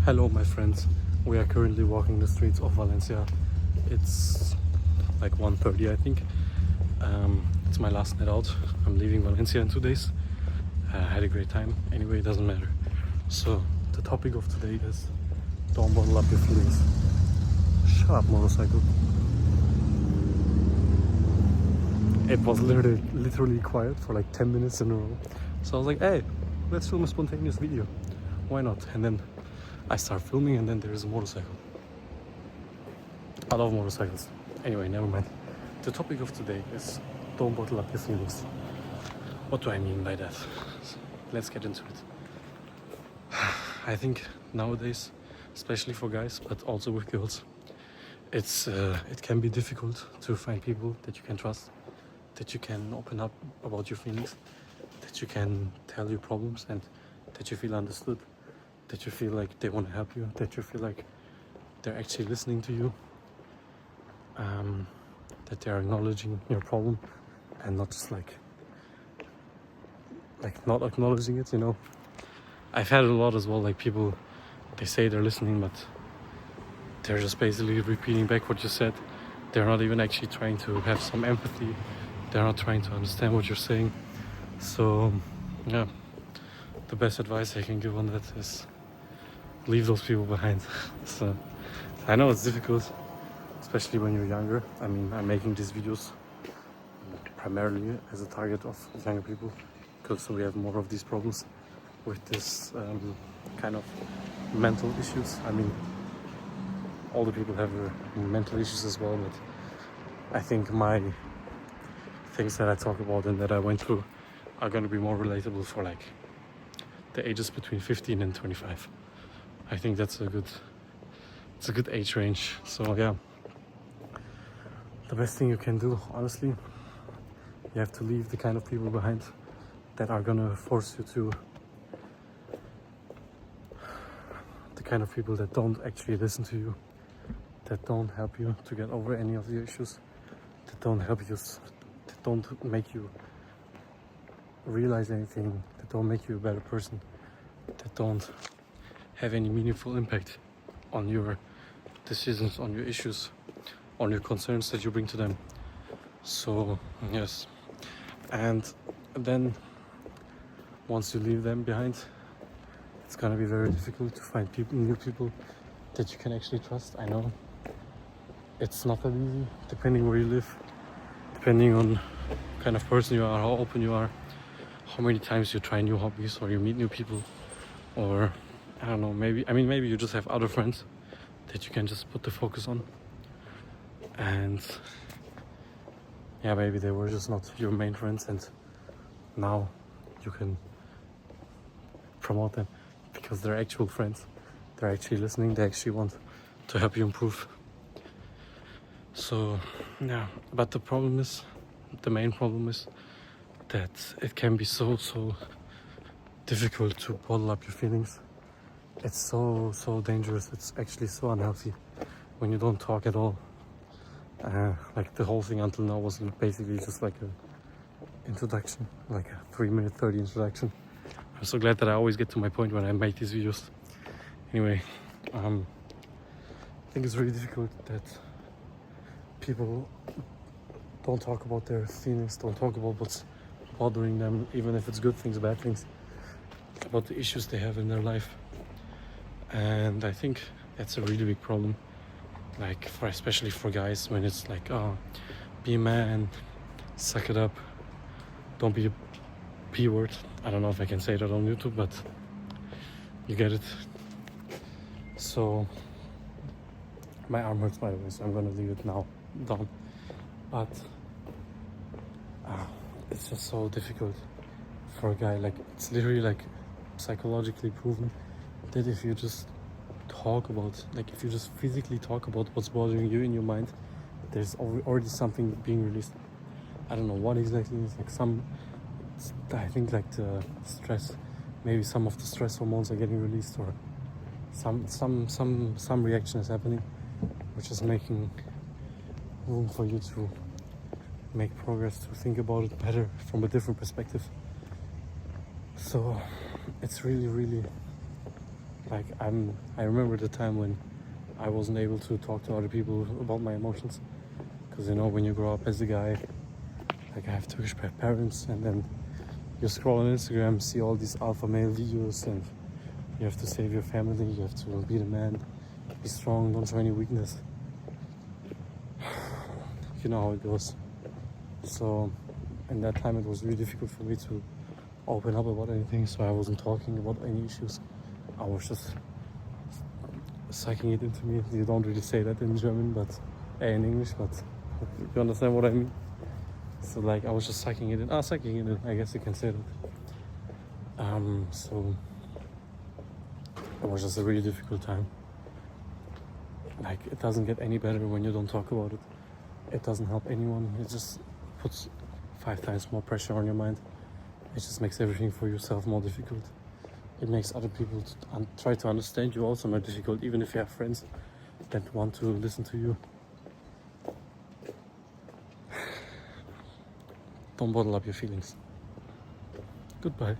Hello, my friends. We are currently walking the streets of Valencia. It's like 1:30, I think. It's my last night out. I'm leaving Valencia in 2 days. I had a great time. Anyway, it doesn't matter. So, the topic of today is don't bottle up your feelings. Shut up, motorcycle. It was literally quiet for like 10 minutes in a row. So I was like, hey, let's film a spontaneous video. Why not? And then I start filming and then there is a motorcycle. I love motorcycles. Anyway, never mind. The topic of today is don't bottle up your feelings. What do I mean by that? Let's get into it. I think nowadays, especially for guys, but also with girls, it can be difficult to find people that you can trust, that you can open up about your feelings, that you can tell your problems and that you feel understood, that you feel like they want to help you, that you feel like they're actually listening to you, that they're acknowledging your problem and not just like not acknowledging it, you know. I've had a lot as well, like people, they say they're listening, but they're just basically repeating back what you said. They're not even actually trying to have some empathy. They're not trying to understand what you're saying. So, yeah, the best advice I can give on that is leave those people behind. So, I know it's difficult, especially when you're younger. I mean, I'm making these videos primarily as a target of younger people because we have more of these problems with this kind of mental issues. I mean, older people have mental issues as well, but I think my things that I talk about and that I went through are going to be more relatable for like the ages between 15 and 25. I think it's a good age range. So yeah, the best thing you can do, honestly, you have to leave the kind of people behind that are gonna force you to, the kind of people that don't actually listen to you, that don't help you to get over any of the issues, that don't help you, that don't make you realize anything, that don't make you a better person, that don't have any meaningful impact on your decisions, on your issues, on your concerns that you bring to them. So yes, and then once you leave them behind, it's gonna be very difficult to find new people that you can actually trust. I know it's not that easy, depending where you live, depending on kind of person you are, how open you are, how many times you try new hobbies or you meet new people, or I don't know, maybe you just have other friends that you can just put the focus on, and yeah, maybe they were just not your main friends and now you can promote them because they're actual friends, they're actually listening, they actually want to help you improve. So yeah, but the main problem is that it can be so difficult to bottle up your feelings. It's so dangerous. It's actually so unhealthy when you don't talk at all. Like the whole thing until now was basically just like a introduction, like a 3-minute 30 introduction. I'm so glad that I always get to my point when I make these videos. Anyway, I think it's really difficult that people don't talk about their feelings, don't talk about what's bothering them, even if it's good things, bad things, about the issues they have in their life. And I think that's a really big problem, like especially for guys, when it's like, oh, be a man, suck it up, don't be a P word. I don't know if I can say that on YouTube, but you get it. So my arm hurts, by the way, so I'm gonna leave it now down. But it's just so difficult for a guy. Like, it's literally like psychologically proven that if you just talk about, like if you just physically talk about what's bothering you in your mind, there's already something being released. I don't know what exactly. It's like I think like the stress, maybe some of the stress hormones are getting released, or some reaction is happening, which is making room for you to make progress, to think about it better from a different perspective. So it's really Like I remember the time when I wasn't able to talk to other people about my emotions, because you know, when you grow up as a guy, like I have Turkish parents, and then you scroll on Instagram, see all these alpha male videos, and you have to save your family, you have to be the man, be strong, don't show any weakness. You know how it goes. So in that time it was really difficult for me to open up about anything, so I wasn't talking about any issues. I was just sucking it into me. You don't really say that in German, but in English, but you understand what I mean. So like I was just sucking it in. Sucking it in, I guess you can say that. So it was just a really difficult time. Like it doesn't get any better when you don't talk about it. It doesn't help anyone. It just puts 5 times more pressure on your mind. It just makes everything for yourself more difficult. It makes other people try to understand you also more difficult, even if you have friends that want to listen to you. Don't bottle up your feelings. Goodbye.